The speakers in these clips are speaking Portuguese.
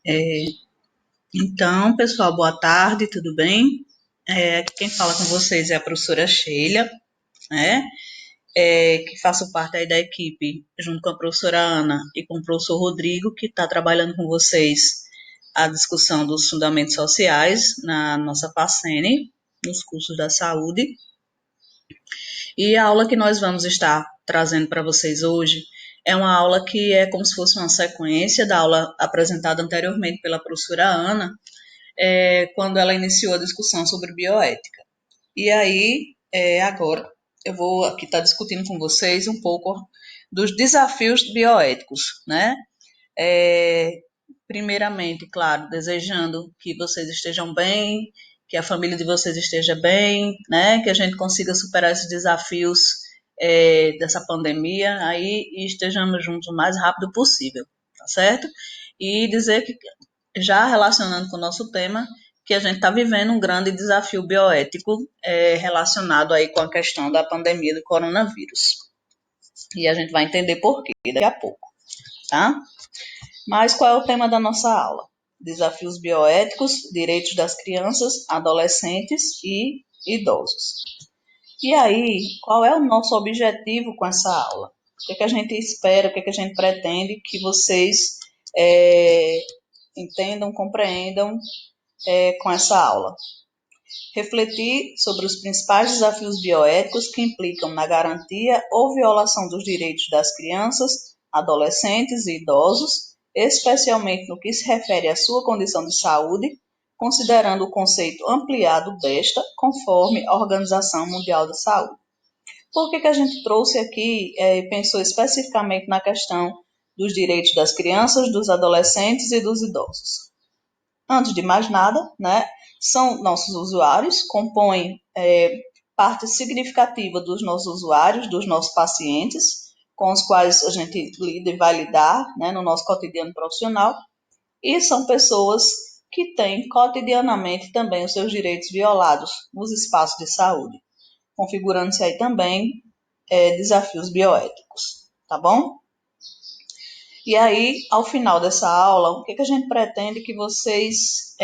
É, então, pessoal, boa tarde, tudo bem? Aqui quem fala com vocês é a professora Sheila, né? Que faço parte aí da equipe, junto com a professora Ana e com o professor Rodrigo, que está trabalhando com vocês a discussão dos fundamentos sociais na nossa PACENE, nos cursos da saúde. E a aula que nós vamos estar trazendo para vocês hoje é uma aula que é como se fosse uma sequência da aula apresentada anteriormente pela professora Ana, quando ela iniciou a discussão sobre bioética. E aí, agora, eu vou aqui estar discutindo com vocês um pouco dos desafios bioéticos, né? É, Primeiramente, claro, desejando que vocês estejam bem, que a família de vocês esteja bem, né? Que a gente consiga superar esses desafios dessa pandemia aí e estejamos juntos o mais rápido possível, tá certo? E dizer que, já relacionando com o nosso tema, que a gente está vivendo um grande desafio bioético relacionado aí com a questão da pandemia do coronavírus. E a gente vai entender por quê daqui a pouco, tá? Mas qual é o tema da nossa aula? Desafios bioéticos, direitos das crianças, adolescentes e idosos. E aí, qual é o nosso objetivo com essa aula? O que a gente espera, o que a gente pretende que vocês entendam, compreendam com essa aula? Refletir sobre os principais desafios bioéticos que implicam na garantia ou violação dos direitos das crianças, adolescentes e idosos, especialmente no que se refere à sua condição de saúde, considerando o conceito ampliado desta, conforme a Organização Mundial da Saúde. Por que a gente trouxe aqui e pensou especificamente na questão dos direitos das crianças, dos adolescentes e dos idosos? Antes de mais nada, né, são nossos usuários, compõem parte significativa dos nossos usuários, dos nossos pacientes, com os quais a gente lida e vai lidar, né, no nosso cotidiano profissional, e são pessoas que têm cotidianamente também os seus direitos violados nos espaços de saúde, configurando-se aí também desafios bioéticos, tá bom? E aí, ao final dessa aula, o que a gente pretende que vocês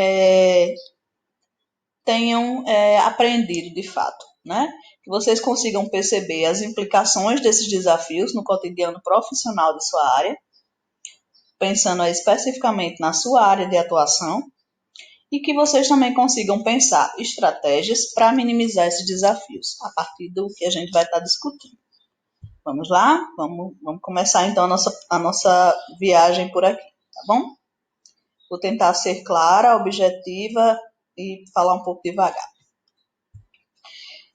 tenham aprendido de fato, né? Que vocês consigam perceber as implicações desses desafios no cotidiano profissional de sua área, pensando especificamente na sua área de atuação, e que vocês também consigam pensar estratégias para minimizar esses desafios, a partir do que a gente vai estar discutindo. Vamos lá? Vamos começar então a nossa viagem por aqui, tá bom? Vou tentar ser clara, objetiva e falar um pouco devagar.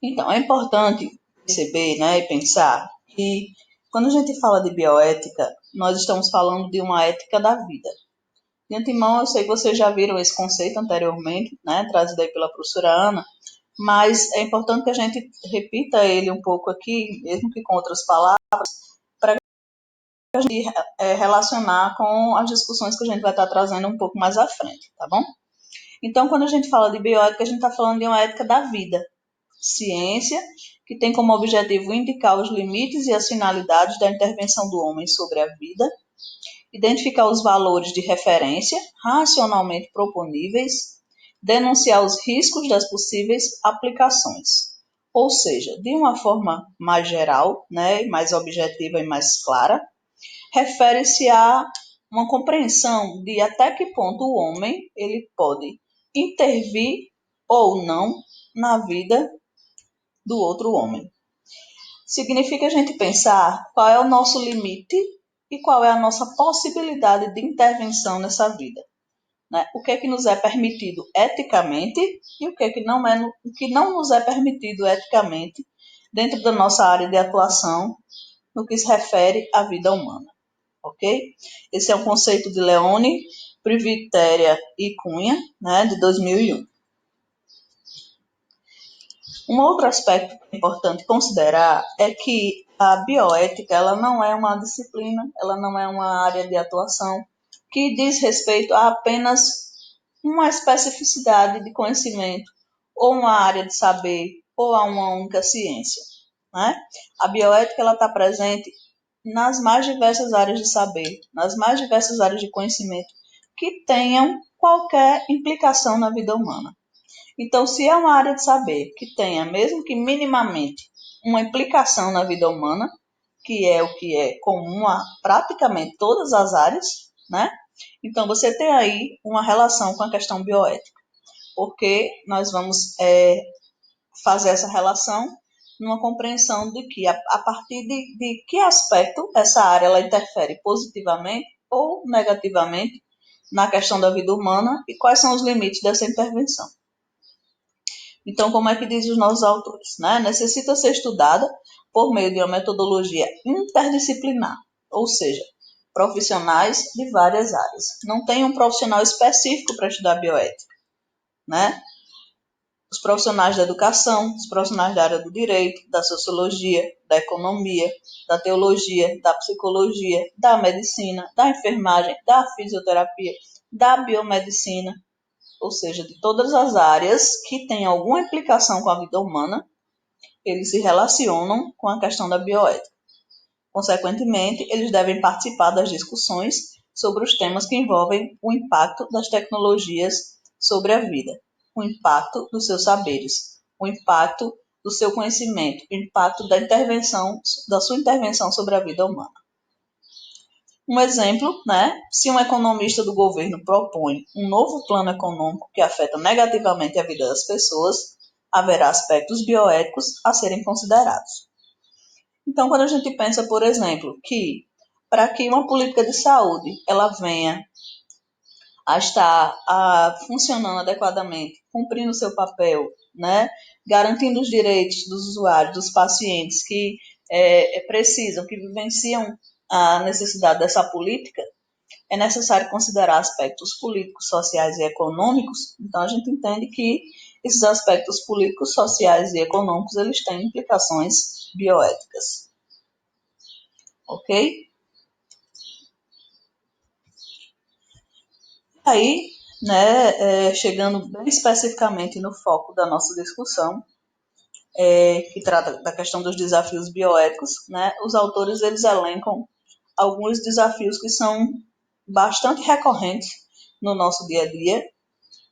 Então, é importante perceber, né, e pensar que quando a gente fala de bioética, nós estamos falando de uma ética da vida. De antemão, eu sei que vocês já viram esse conceito anteriormente, né, trazido aí pela professora Ana, mas é importante que a gente repita ele um pouco aqui, mesmo que com outras palavras, para a gente relacionar com as discussões que a gente vai estar trazendo um pouco mais à frente, tá bom? Então, quando a gente fala de bioética, a gente está falando de uma ética da vida, ciência, que tem como objetivo indicar os limites e as finalidades da intervenção do homem sobre a vida, identificar os valores de referência racionalmente proponíveis, denunciar os riscos das possíveis aplicações. Ou seja, de uma forma mais geral, né, mais objetiva e mais clara, refere-se a uma compreensão de até que ponto o homem ele pode intervir ou não na vida do outro homem. Significa a gente pensar qual é o nosso limite e qual é a nossa possibilidade de intervenção nessa vida. Né? O que é que nos é permitido eticamente e o que é que não, o que não nos é permitido eticamente dentro da nossa área de atuação no que se refere à vida humana. Ok? Esse é um conceito de Leone, Privitera e Cunha, né, de 2001. Um outro aspecto importante considerar é que a bioética ela não é uma disciplina, ela não é uma área de atuação que diz respeito a apenas uma especificidade de conhecimento ou uma área de saber ou a uma única ciência. Né? A bioética está presente nas mais diversas áreas de saber, nas mais diversas áreas de conhecimento, que tenham qualquer implicação na vida humana. Então, se é uma área de saber que tenha, mesmo que minimamente, uma implicação na vida humana, que é o que é comum a praticamente todas as áreas, né? Então, você tem aí uma relação com a questão bioética, porque nós vamos fazer essa relação numa compreensão de que, a partir de que aspecto essa área ela interfere positivamente ou negativamente na questão da vida humana e quais são os limites dessa intervenção. Então, como é que diz os nossos autores? Né? Necessita ser estudada por meio de uma metodologia interdisciplinar, ou seja, profissionais de várias áreas. Não tem um profissional específico para estudar bioética, né? Os profissionais da educação, os profissionais da área do direito, da sociologia, da economia, da teologia, da psicologia, da medicina, da enfermagem, da fisioterapia, da biomedicina, ou seja, de todas as áreas que têm alguma implicação com a vida humana, eles se relacionam com a questão da bioética. Consequentemente, eles devem participar das discussões sobre os temas que envolvem o impacto das tecnologias sobre a vida, o impacto dos seus saberes, o impacto do seu conhecimento, o impacto da sua intervenção sobre a vida humana. Um exemplo, né? Se um economista do governo propõe um novo plano econômico que afeta negativamente a vida das pessoas, haverá aspectos bioéticos a serem considerados. Então, quando a gente pensa, por exemplo, que para que uma política de saúde ela venha a estar funcionando adequadamente, cumprindo o seu papel, né, garantindo os direitos dos usuários, dos pacientes que precisam, que vivenciam a necessidade dessa política, é necessário considerar aspectos políticos, sociais e econômicos. Então, a gente entende que esses aspectos políticos, sociais e econômicos, eles têm implicações bioéticas. Ok? Aí, né, chegando bem especificamente no foco da nossa discussão, que trata da questão dos desafios bioéticos, né, os autores eles elencam alguns desafios que são bastante recorrentes no nosso dia a dia,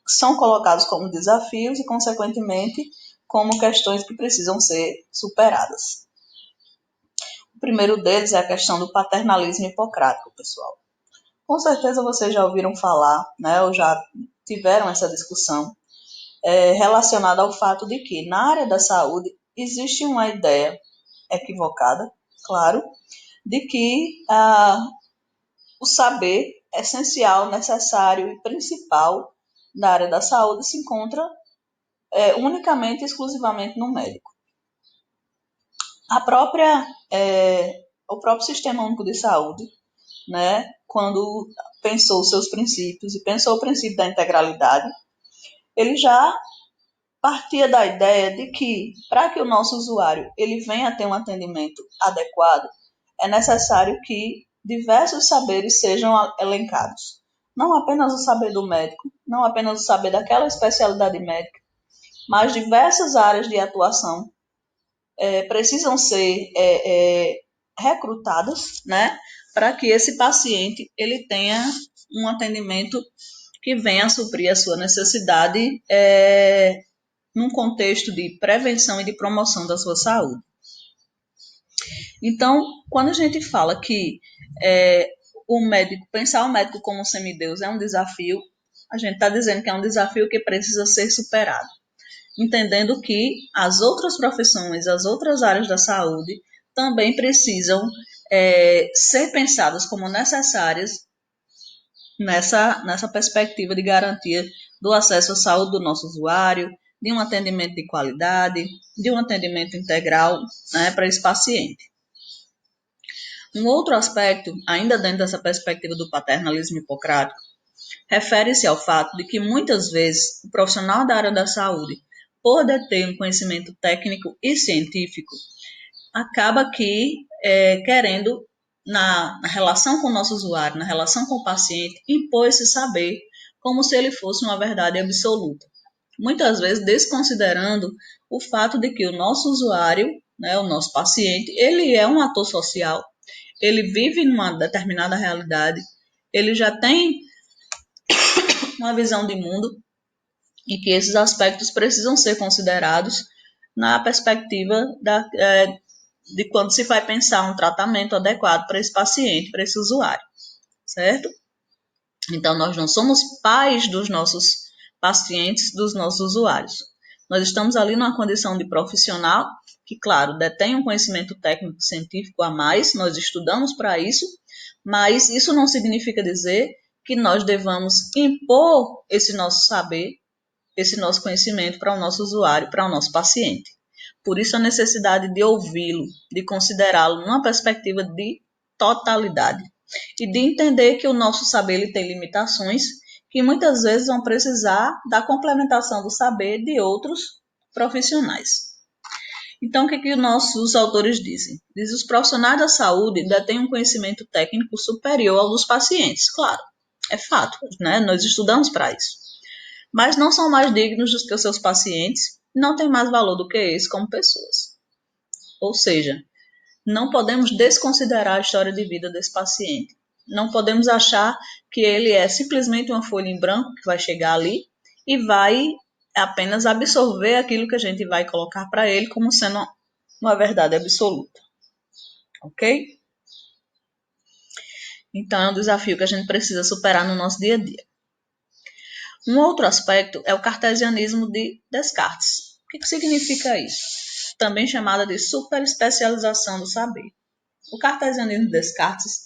são colocados como desafios e, consequentemente, como questões que precisam ser superadas. O primeiro deles é a questão do paternalismo hipocrático, pessoal. Com certeza vocês já ouviram falar, né, ou já tiveram essa discussão relacionada ao fato de que, na área da saúde, existe uma ideia equivocada, claro, de que o saber essencial, necessário e principal da área da saúde se encontra unicamente e exclusivamente no médico. O próprio Sistema Único de Saúde, né, quando pensou os seus princípios e pensou o princípio da integralidade, ele já partia da ideia de que, para que o nosso usuário ele venha a ter um atendimento adequado, é necessário que diversos saberes sejam elencados. Não apenas o saber do médico, não apenas o saber daquela especialidade médica, mas diversas áreas de atuação precisam ser recrutadas, né, para que esse paciente ele tenha um atendimento que venha a suprir a sua necessidade num contexto de prevenção e de promoção da sua saúde. Então, quando a gente fala que pensar o médico como um semideus é um desafio, a gente está dizendo que é um desafio que precisa ser superado, entendendo que as outras profissões, as outras áreas da saúde também precisam ser pensadas como necessárias nessa perspectiva de garantia do acesso à saúde do nosso usuário, de um atendimento de qualidade, de um atendimento integral, né, para esse paciente. Um outro aspecto, ainda dentro dessa perspectiva do paternalismo hipocrático, refere-se ao fato de que muitas vezes o profissional da área da saúde, por deter um conhecimento técnico e científico, acaba querendo, na relação com o nosso usuário, na relação com o paciente, impor esse saber como se ele fosse uma verdade absoluta. Muitas vezes desconsiderando o fato de que o nosso usuário, né, o nosso paciente, ele é um ator social, ele vive numa determinada realidade, ele já tem uma visão de mundo e que esses aspectos precisam ser considerados na perspectiva de quando se vai pensar um tratamento adequado para esse paciente, para esse usuário, certo? Então, nós não somos pais dos nossos pacientes, dos nossos usuários. Nós estamos ali numa condição de profissional que, claro, detém um conhecimento técnico científico a mais, nós estudamos para isso, mas isso não significa dizer que nós devamos impor esse nosso saber, esse nosso conhecimento para o nosso usuário, para o nosso paciente. Por isso a necessidade de ouvi-lo, de considerá-lo numa perspectiva de totalidade e de entender que o nosso saber ele tem limitações que muitas vezes vão precisar da complementação do saber de outros profissionais. Então, o que os autores dizem? Diz os profissionais da saúde detêm um conhecimento técnico superior ao dos pacientes. Claro, é fato, né? Nós estudamos para isso. Mas não são mais dignos do que os seus pacientes, não têm mais valor do que eles como pessoas. Ou seja, não podemos desconsiderar a história de vida desse paciente. Não podemos achar que ele é simplesmente uma folha em branco que vai chegar ali e vai apenas absorver aquilo que a gente vai colocar para ele como sendo uma verdade absoluta. Ok? Então, é um desafio que a gente precisa superar no nosso dia a dia. Um outro aspecto é o cartesianismo de Descartes. O que significa isso? Também chamada de superespecialização do saber. O cartesianismo de Descartes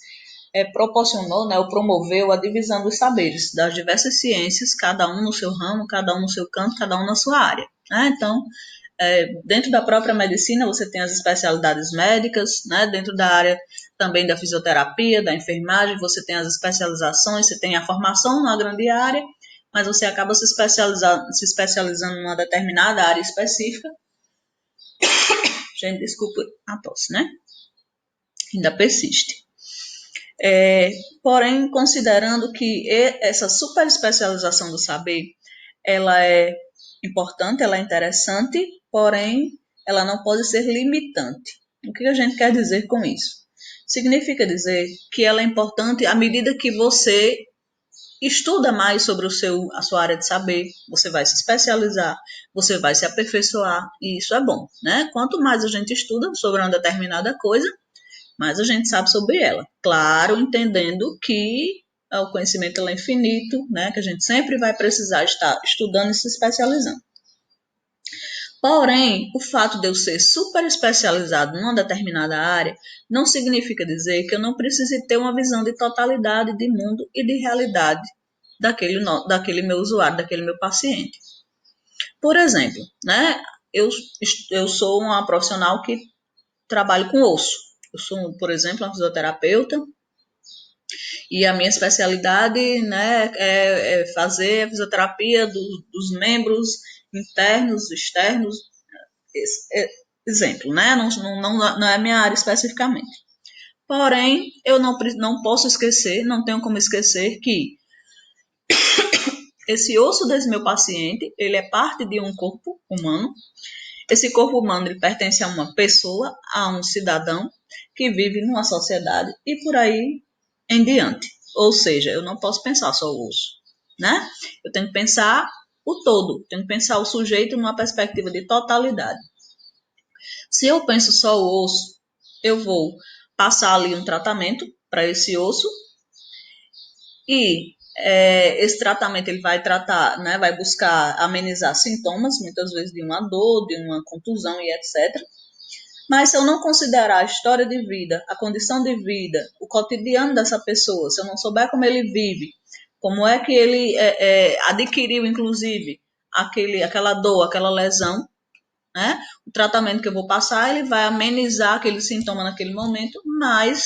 proporcionou, ou promoveu a divisão dos saberes das diversas ciências, cada um no seu ramo, cada um no seu canto, cada um na sua área. Então, dentro da própria medicina, você tem as especialidades médicas, dentro da área também da fisioterapia, da enfermagem, você tem as especializações, você tem a formação numa grande área, mas você acaba se especializando numa determinada área específica. Gente, desculpa a tosse, né? Ainda persiste. Porém, considerando que essa superespecialização do saber, ela é importante, ela é interessante, porém, ela não pode ser limitante. O que a gente quer dizer com isso? Significa dizer que ela é importante à medida que você estuda mais sobre a sua área de saber, você vai se especializar, você vai se aperfeiçoar, e isso é bom, né? Quanto mais a gente estuda sobre uma determinada coisa, mais a gente sabe sobre ela. Claro, entendendo que o conhecimento é infinito, né? Que a gente sempre vai precisar estar estudando e se especializando. Porém, o fato de eu ser super especializado numa determinada área não significa dizer que eu não precise ter uma visão de totalidade de mundo e de realidade daquele meu usuário, daquele meu paciente. Por exemplo, né? Eu sou uma profissional que trabalho com osso. Eu sou, por exemplo, uma fisioterapeuta e a minha especialidade, né, é fazer a fisioterapia dos membros internos, externos, exemplo, né? Não é a minha área especificamente. Porém, eu não posso esquecer, não tenho como esquecer que esse osso desse meu paciente, ele é parte de um corpo humano. Esse corpo humano ele pertence a uma pessoa, a um cidadão que vive numa sociedade e por aí em diante. Ou seja, eu não posso pensar só o osso, né? Eu tenho que pensar o todo, tenho que pensar o sujeito numa perspectiva de totalidade. Se eu penso só o osso, eu vou passar ali um tratamento para esse osso e esse tratamento ele vai tratar, né, vai buscar amenizar sintomas, muitas vezes de uma dor, de uma contusão e etc. Mas se eu não considerar a história de vida, a condição de vida, o cotidiano dessa pessoa, se eu não souber como ele vive, como é que ele adquiriu, inclusive, aquela dor, aquela lesão, né? O tratamento que eu vou passar, ele vai amenizar aquele sintoma naquele momento, mas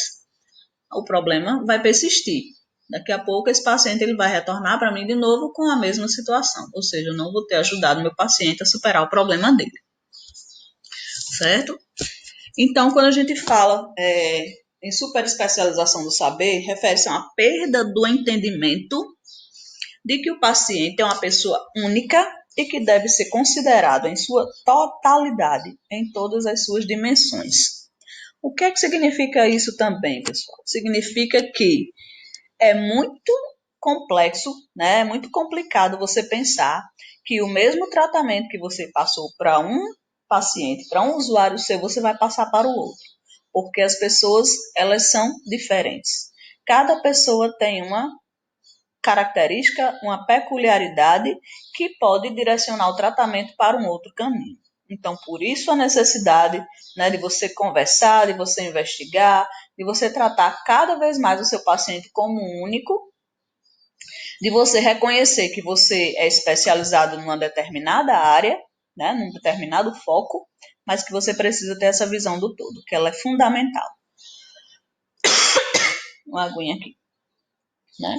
o problema vai persistir. Daqui a pouco esse paciente ele vai retornar para mim de novo com a mesma situação, ou seja, eu não vou ter ajudado meu paciente a superar o problema dele, certo? Então, quando a gente fala em superespecialização do saber, refere-se a uma perda do entendimento de que o paciente é uma pessoa única e que deve ser considerado em sua totalidade, em todas as suas dimensões. O que é que significa isso também, pessoal? Significa que é muito complexo, né? É muito complicado você pensar que o mesmo tratamento que você passou para um paciente, para um usuário seu, você vai passar para o outro, porque as pessoas, elas são diferentes. Cada pessoa tem uma característica, uma peculiaridade que pode direcionar o tratamento para um outro caminho. Então, por isso a necessidade, né, de você conversar, de você investigar, de você tratar cada vez mais o seu paciente como único, de você reconhecer que você é especializado numa determinada área, né, num determinado foco, mas que você precisa ter essa visão do todo, que ela é fundamental. Uma aguinha aqui, né?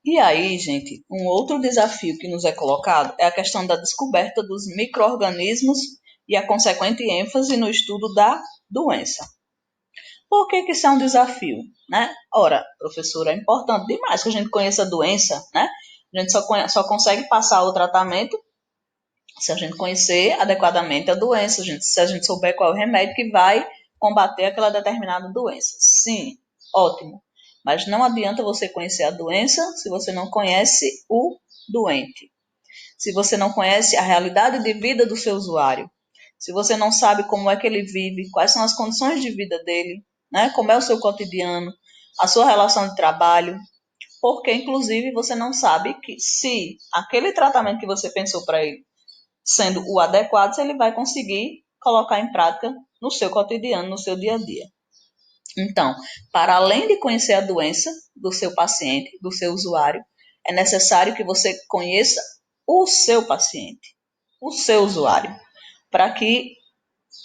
E aí, gente, um outro desafio que nos é colocado é a questão da descoberta dos micro-organismos e a consequente ênfase no estudo da doença. Por que isso é um desafio, né? Ora, professora, é importante demais que a gente conheça a doença, né? A gente só consegue passar o tratamento se a gente conhecer adequadamente a doença, se a gente souber qual é o remédio que vai combater aquela determinada doença. Sim, ótimo. Mas não adianta você conhecer a doença se você não conhece o doente. Se você não conhece a realidade de vida do seu usuário. Se você não sabe como é que ele vive, quais são as condições de vida dele, né? Como é o seu cotidiano, a sua relação de trabalho. Porque, inclusive, você não sabe que se aquele tratamento que você pensou para ele sendo o adequado, se ele vai conseguir colocar em prática no seu cotidiano, no seu dia a dia. Então, para além de conhecer a doença do seu paciente, do seu usuário, é necessário que você conheça o seu paciente, o seu usuário, para que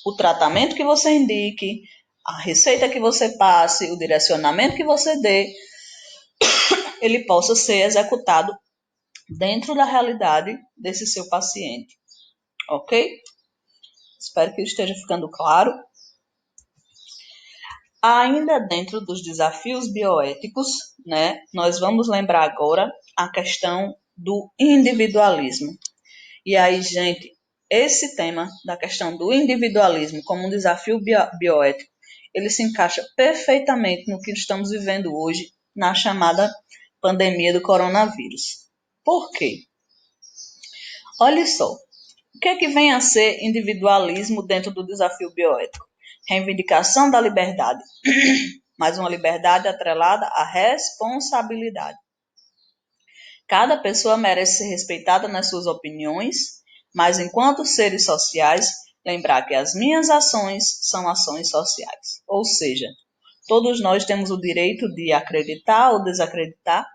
o tratamento que você indique, a receita que você passe, o direcionamento que você dê, ele possa ser executado dentro da realidade desse seu paciente, ok? Espero que esteja ficando claro. Ainda dentro dos desafios bioéticos, né, nós vamos lembrar agora a questão do individualismo. E aí, gente, esse tema da questão do individualismo como um desafio bioético, ele se encaixa perfeitamente no que estamos vivendo hoje na chamada pandemia do coronavírus. Por quê? Olha só, o que é que vem a ser individualismo dentro do desafio bioético? Reivindicação da liberdade, mas uma liberdade atrelada à responsabilidade. Cada pessoa merece ser respeitada nas suas opiniões, mas enquanto seres sociais, lembrar que as minhas ações são ações sociais. Ou seja, todos nós temos o direito de acreditar ou desacreditar,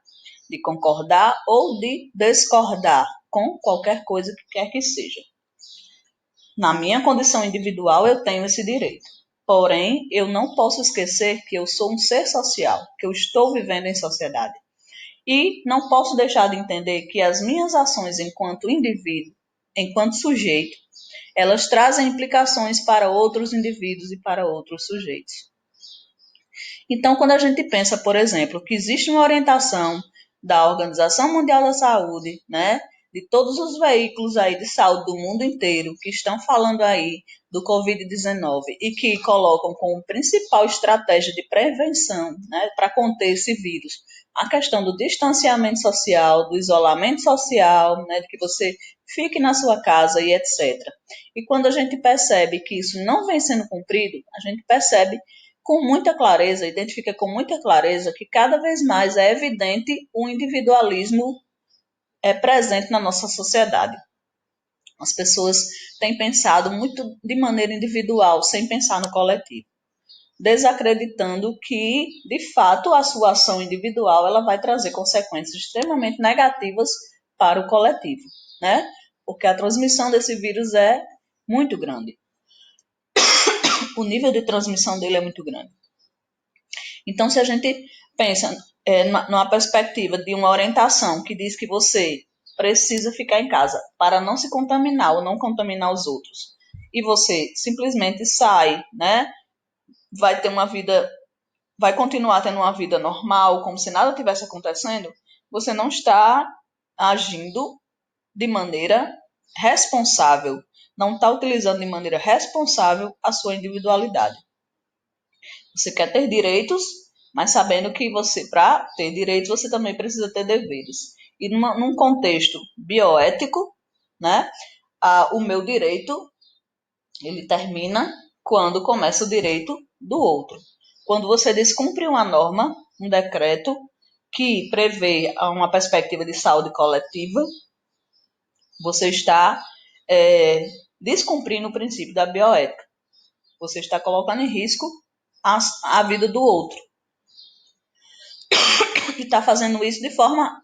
de concordar ou de discordar com qualquer coisa que quer que seja. Na minha condição individual, eu tenho esse direito. Porém, eu não posso esquecer que eu sou um ser social, que eu estou vivendo em sociedade. E não posso deixar de entender que as minhas ações enquanto indivíduo, enquanto sujeito, elas trazem implicações para outros indivíduos e para outros sujeitos. Então, quando a gente pensa, por exemplo, que existe uma orientação da Organização Mundial da Saúde, né, de todos os veículos aí de saúde do mundo inteiro que estão falando aí do Covid-19 e que colocam como principal estratégia de prevenção, né, para conter esse vírus, a questão do distanciamento social, do isolamento social, né, de que você fique na sua casa e etc. E quando a gente percebe que isso não vem sendo cumprido, a gente percebe com muita clareza, identifica com muita clareza que cada vez mais é evidente o individualismo presente na nossa sociedade. As pessoas têm pensado muito de maneira individual, sem pensar no coletivo, desacreditando que, de fato, a sua ação individual ela vai trazer consequências extremamente negativas para o coletivo, né? Porque a transmissão desse vírus é muito grande. O nível de transmissão dele é muito grande. Então, se a gente pensa numa perspectiva de uma orientação que diz que você precisa ficar em casa para não se contaminar ou não contaminar os outros, e você simplesmente sai, né? Vai ter uma vida, vai continuar tendo uma vida normal, como se nada tivesse acontecendo, você não está agindo de maneira responsável, não está utilizando de maneira responsável a sua individualidade. Você quer ter direitos, mas sabendo que você, para ter direitos, você também precisa ter deveres. E num contexto bioético, né, o meu direito, ele termina quando começa o direito do outro. Quando você descumpre uma norma, um decreto que prevê uma perspectiva de saúde coletiva, você está descumprindo o princípio da bioética. Você está colocando em risco a vida do outro. E está fazendo isso de forma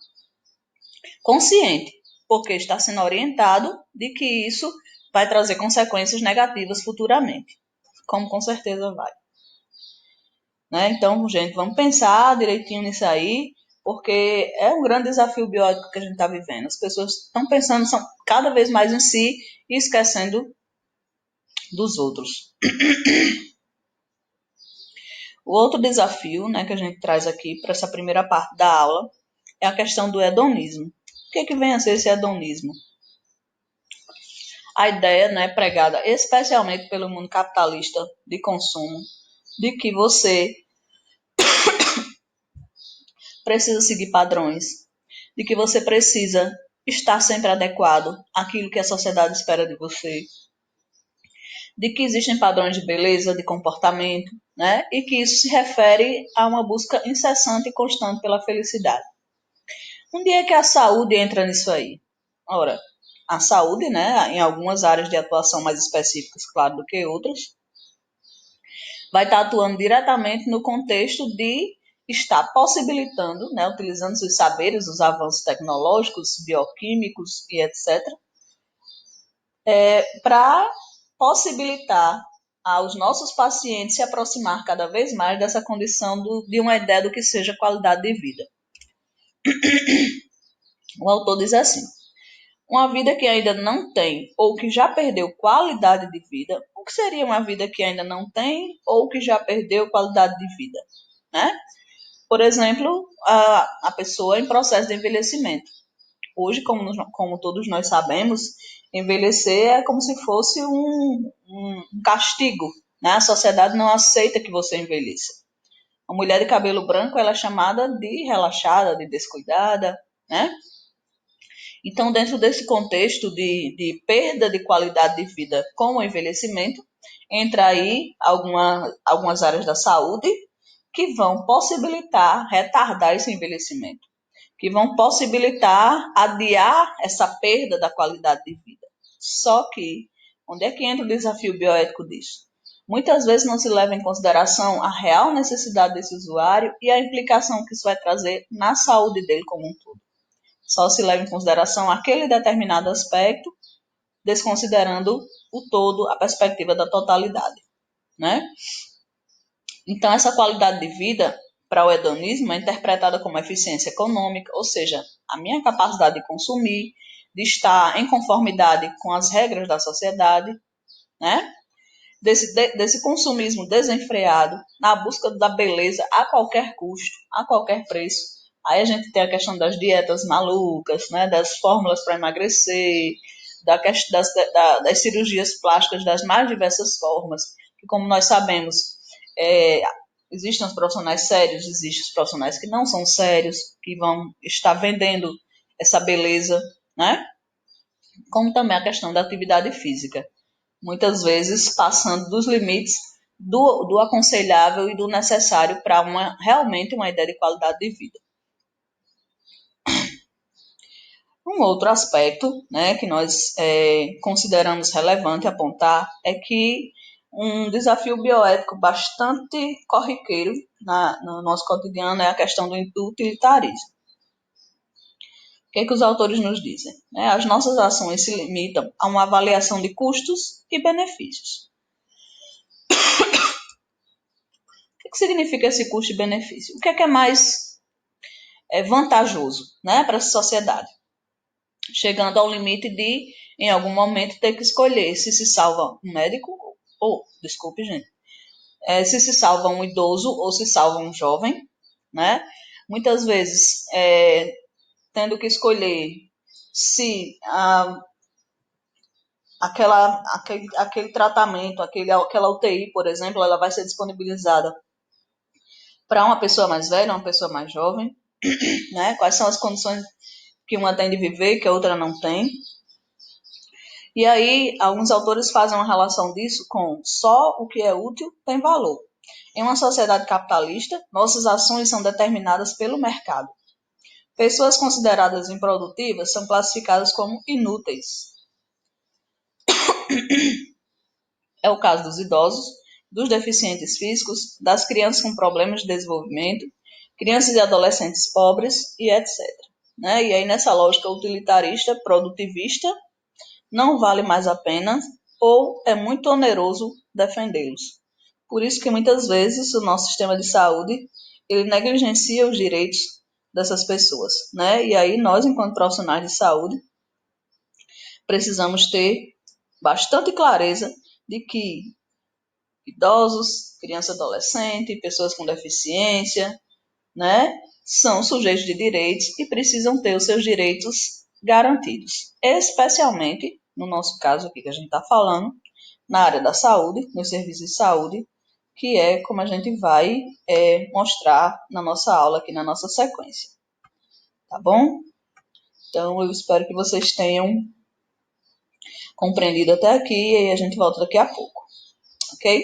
consciente, porque está sendo orientado de que isso vai trazer consequências negativas futuramente, como com certeza vai. Né? Então, gente, vamos pensar direitinho nisso aí, porque é um grande desafio biótico que a gente está vivendo. As pessoas estão pensando cada vez mais em si e esquecendo dos outros. O outro desafio, né, que a gente traz aqui para essa primeira parte da aula é a questão do hedonismo. O que vem a ser esse hedonismo? A ideia, né, pregada especialmente pelo mundo capitalista de consumo, de que você precisa seguir padrões, de que você precisa estar sempre adequado àquilo que a sociedade espera de você, de que existem padrões de beleza, de comportamento, né, e que isso se refere a uma busca incessante e constante pela felicidade. Onde é que a saúde entra nisso aí? Ora, a saúde, né, em algumas áreas de atuação mais específicas, claro, do que outras, vai estar atuando diretamente no contexto de estar possibilitando, né, utilizando os saberes, os avanços tecnológicos, bioquímicos e etc., para possibilitar aos nossos pacientes se aproximar cada vez mais dessa condição de uma ideia do que seja qualidade de vida. O autor diz assim: uma vida que ainda não tem ou que já perdeu qualidade de vida. O que seria uma vida que ainda não tem ou que já perdeu qualidade de vida? Né? Por exemplo, a pessoa em processo de envelhecimento. Hoje, como todos nós sabemos, envelhecer é como se fosse um castigo. Né? A sociedade não aceita que você envelheça. A mulher de cabelo branco ela é chamada de relaxada, de descuidada, né? Então, dentro desse contexto de perda de qualidade de vida com o envelhecimento, entra aí algumas áreas da saúde que vão possibilitar retardar esse envelhecimento, que vão possibilitar adiar essa perda da qualidade de vida. Só que, onde é que entra o desafio bioético disso? Muitas vezes não se leva em consideração a real necessidade desse usuário e a implicação que isso vai trazer na saúde dele como um todo. Só se leva em consideração aquele determinado aspecto, desconsiderando o todo, a perspectiva da totalidade, né? Então, essa qualidade de vida, para o hedonismo, é interpretada como eficiência econômica, ou seja, a minha capacidade de consumir, de estar em conformidade com as regras da sociedade, né? Desse consumismo desenfreado, na busca da beleza a qualquer custo, a qualquer preço. Aí a gente tem a questão das dietas malucas, né, das fórmulas para emagrecer, das cirurgias plásticas das mais diversas formas, que como nós sabemos, é, existem os profissionais sérios, existem os profissionais que não são sérios, que vão estar vendendo essa beleza, né? Como também a questão da atividade física, muitas vezes passando dos limites do aconselhável e do necessário para realmente uma ideia de qualidade de vida. Um outro aspecto, né, que nós consideramos relevante apontar é que um desafio bioético bastante corriqueiro no nosso cotidiano é a questão do utilitarismo. O que os autores nos dizem? As nossas ações se limitam a uma avaliação de custos e benefícios. O que significa esse custo e benefício? O que é mais vantajoso, né, para a sociedade? Chegando ao limite de, em algum momento, ter que escolher se salva um médico, desculpe, gente, se salva um idoso ou se salva um jovem, né? Muitas vezes, tendo que escolher se aquele tratamento, aquela UTI, por exemplo, ela vai ser disponibilizada para uma pessoa mais velha, uma pessoa mais jovem, né? Quais são as condições que uma tem de viver que a outra não tem. E aí, alguns autores fazem uma relação disso com só o que é útil tem valor. Em uma sociedade capitalista, nossas ações são determinadas pelo mercado. Pessoas consideradas improdutivas são classificadas como inúteis. É o caso dos idosos, dos deficientes físicos, das crianças com problemas de desenvolvimento, crianças e adolescentes pobres e etc. Né? E aí, nessa lógica utilitarista, produtivista, não vale mais a pena ou é muito oneroso defendê-los. Por isso que muitas vezes o nosso sistema de saúde ele negligencia os direitos dessas pessoas, né? E aí nós, enquanto profissionais de saúde, precisamos ter bastante clareza de que idosos, criança e adolescente, pessoas com deficiência, né, são sujeitos de direitos e precisam ter os seus direitos garantidos, especialmente, no nosso caso aqui que a gente está falando, na área da saúde, nos serviços de saúde, que é como a gente vai mostrar na nossa aula aqui, na nossa sequência, tá bom? Então, eu espero que vocês tenham compreendido até aqui e aí a gente volta daqui a pouco, ok?